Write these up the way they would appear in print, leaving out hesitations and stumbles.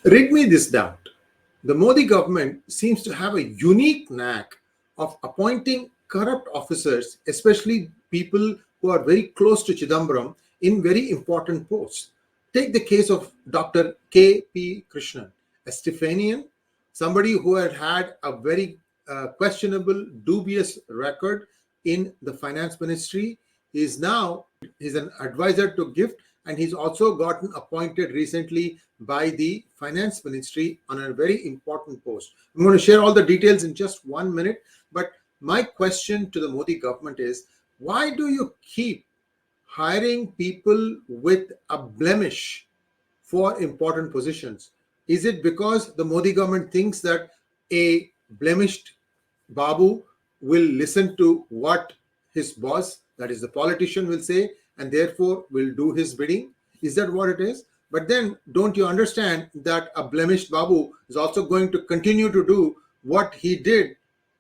Rid me this doubt. The Modi government seems to have a unique knack of appointing corrupt officers, especially people who are very close to Chidambaram, in very important posts. Take the case of Dr. KP Krishnan, a Stephanian, somebody who had had a very questionable, dubious record in the finance ministry. He's an advisor to Govt, and he's also gotten appointed recently by the finance ministry on a very important post. I'm going to share all the details in just 1 minute, but my question to the Modi government is, why do you keep hiring people with a blemish for important positions? Is it because the Modi government thinks that a blemished Babu will listen to what his boss, that is the politician, will say, and therefore will do his bidding? Is that what it is? But then don't you understand that a blemished Babu is also going to continue to do what he did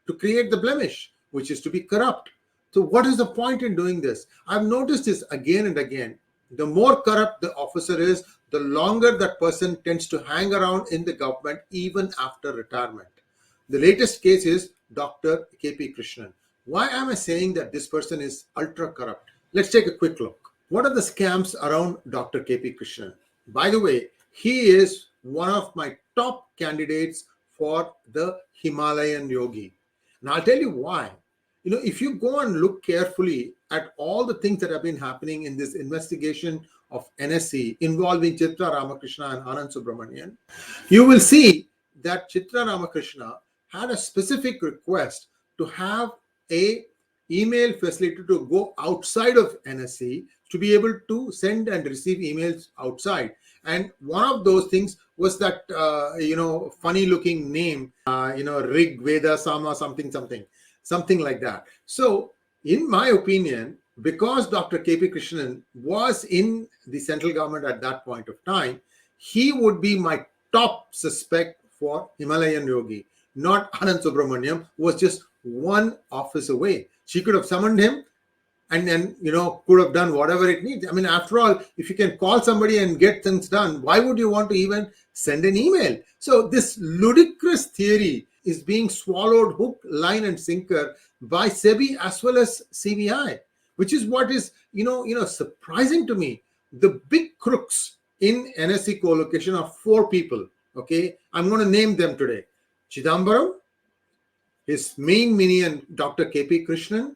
to create the blemish, which is to be corrupt? So what is the point in doing this? I've noticed this again and again. The more corrupt the officer is, the longer that person tends to hang around in the government even after retirement. The latest case is Dr. KP Krishnan. Why am I saying that this person is ultra corrupt? Let's take a quick look. What are the scams around Dr. KP Krishnan? By the way, he is one of my top candidates for the Himalayan Yogi. Now, I'll tell you why. If you go and look carefully at all the things that have been happening in this investigation of NSE involving Chitra, Ramakrishna and Anand Subramanian, you will see that Chitra Ramakrishna had a specific request to have a email facility to go outside of NSE to be able to send and receive emails outside. And one of those things was that, funny looking name, 𝙒𝙧𝙤𝙪𝙥𝙥, something like that. So in my opinion, because Dr. KP Krishnan was in the central government at that point of time, he would be my top suspect for Himalayan Yogi, not Anand Subramaniam, who was just one office away. She could have summoned him and then, could have done whatever it needs. I mean, after all, if you can call somebody and get things done, why would you want to even send an email? So this ludicrous theory is being swallowed hook, line and sinker by SEBI as well as CBI, which is what is, surprising to me. The big crooks in NSE co-location are 4 people. Okay, I'm going to name them today. Chidambaram, his main minion, Dr. KP Krishnan,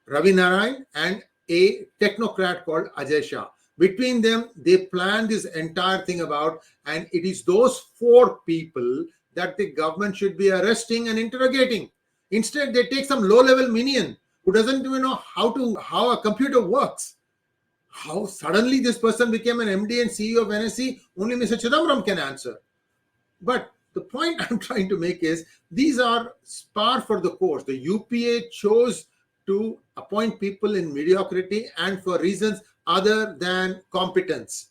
Ravi Narayan, and a technocrat called Ajay Shah. Between them, they planned this entire thing about, and it is those 4 people that the government should be arresting and interrogating. Instead, they take some low-level minion who doesn't even know how a computer works. How suddenly this person became an MD and CEO of NSE, only Mr. Chidambaram can answer. But the point I'm trying to make is, these are par for the course. The UPA chose to appoint people in mediocrity and for reasons other than competence.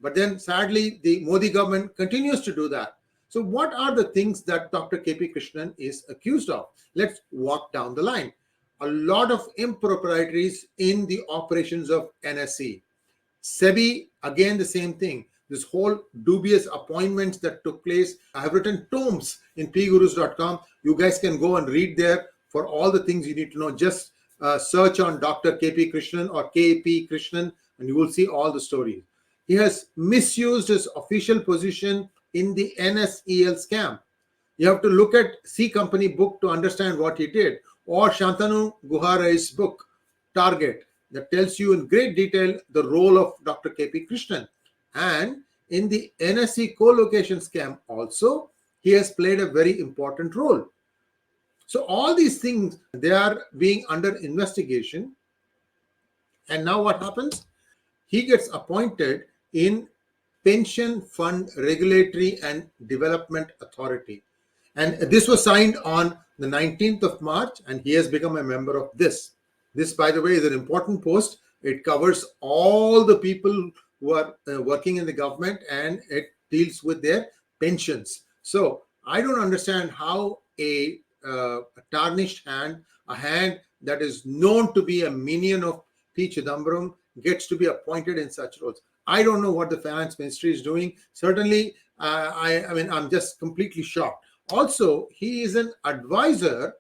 But then sadly, the Modi government continues to do that. So what are the things that Dr. KP Krishnan is accused of? Let's walk down the line. A lot of improprieties in the operations of NSE. SEBI, again, the same thing. This whole dubious appointments that took place. I have written tomes in PGurus.com. You guys can go and read there for all the things you need to know. Just search on Dr. KP Krishnan or KP Krishnan and you will see all the stories. He has misused his official position in the NSEL scam. You have to look at C Company book to understand what he did, or Shantanu Guharai's book, Target, that tells you in great detail the role of Dr. KP Krishnan. And in the NSE co-location scam also, he has played a very important role. So all these things, they are being under investigation. And now what happens? He gets appointed in Pension Fund Regulatory and Development Authority. And this was signed on the 19th of March, and he has become a member of this. This, by the way, is an important post. It covers all the people who are working in the government, and it deals with their pensions. So I don't understand how a tarnished hand, a hand that is known to be a minion of P. Chidambaram, gets to be appointed in such roles. I don't know what the finance ministry is doing. Certainly, I mean, I'm just completely shocked. Also, he is an advisor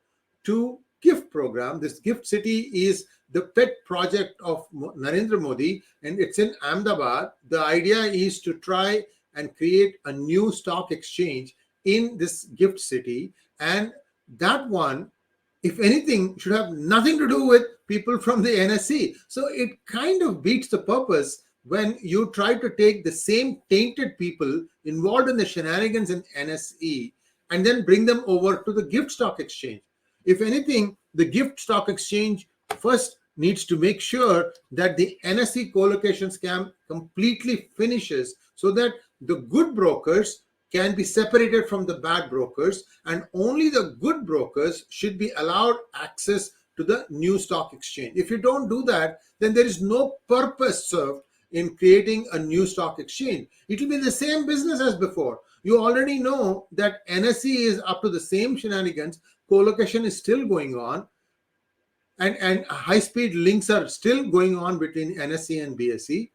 to GIFT program. This GIFT City is the pet project of Narendra Modi, and it's in Ahmedabad. The idea is to try and create a new stock exchange in this GIFT City, and that one, if anything, should have nothing to do with people from the NSE. So it kind of beats the purpose when you try to take the same tainted people involved in the shenanigans in NSE and then bring them over to the GIFT Stock Exchange. If anything, the GIFT Stock Exchange first needs to make sure that the NSE co-location scam completely finishes, so that the good brokers can be separated from the bad brokers, and only the good brokers should be allowed access to the new stock exchange. If you don't do that, then there is no purpose served in creating a new stock exchange. It will be the same business as before. You already know that NSE is up to the same shenanigans. Co-location is still going on, and high-speed links are still going on between NSE and BSE.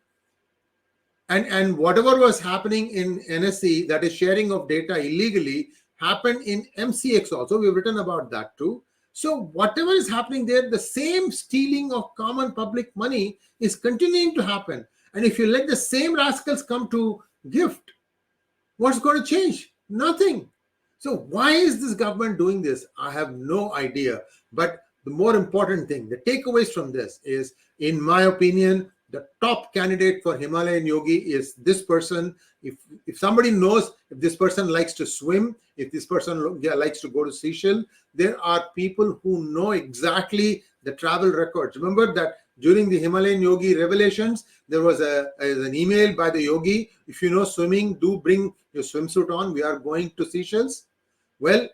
And whatever was happening in NSE, that is sharing of data illegally, happened in MCX also. We've written about that too. So whatever is happening there, the same stealing of common public money is continuing to happen. And if you let the same rascals come to GIFT, what's going to change? Nothing. So why is this government doing this? I have no idea. But the more important thing, the takeaways from this is, in my opinion, the top candidate for Himalayan Yogi is this person. If somebody knows if this person likes to swim, if this person likes to go to Seychelles, there are people who know exactly the travel records. Remember that during the Himalayan Yogi revelations, there was an email by the yogi: if you know swimming, do bring your swimsuit on. We are going to Seychelles. Well,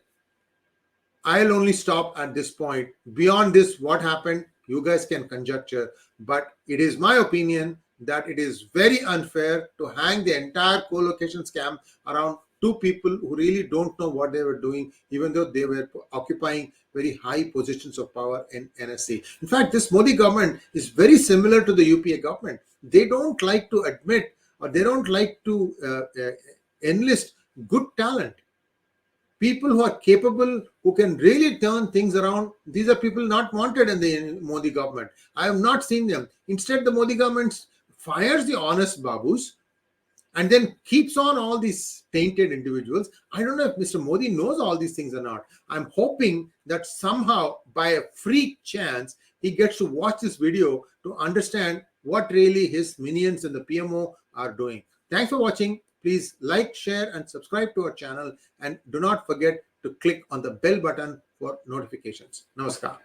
I'll only stop at this point. Beyond this, what happened, you guys can conjecture, but it is my opinion that it is very unfair to hang the entire co-location scam around two people who really don't know what they were doing, even though they were occupying very high positions of power in NSE. In fact, this Modi government is very similar to the UPA government. They don't like to admit, or they don't like to enlist good talent. People who are capable, who can really turn things around. These are people not wanted in the Modi government. I have not seen them. Instead, the Modi government fires the honest babus and then keeps on all these tainted individuals. I don't know if Mr. Modi knows all these things or not. I'm hoping that somehow, by a freak chance, he gets to watch this video to understand what really his minions and the PMO are doing. Thanks for watching. Please like, share, and subscribe to our channel. And do not forget to click on the bell button for notifications. Namaskar.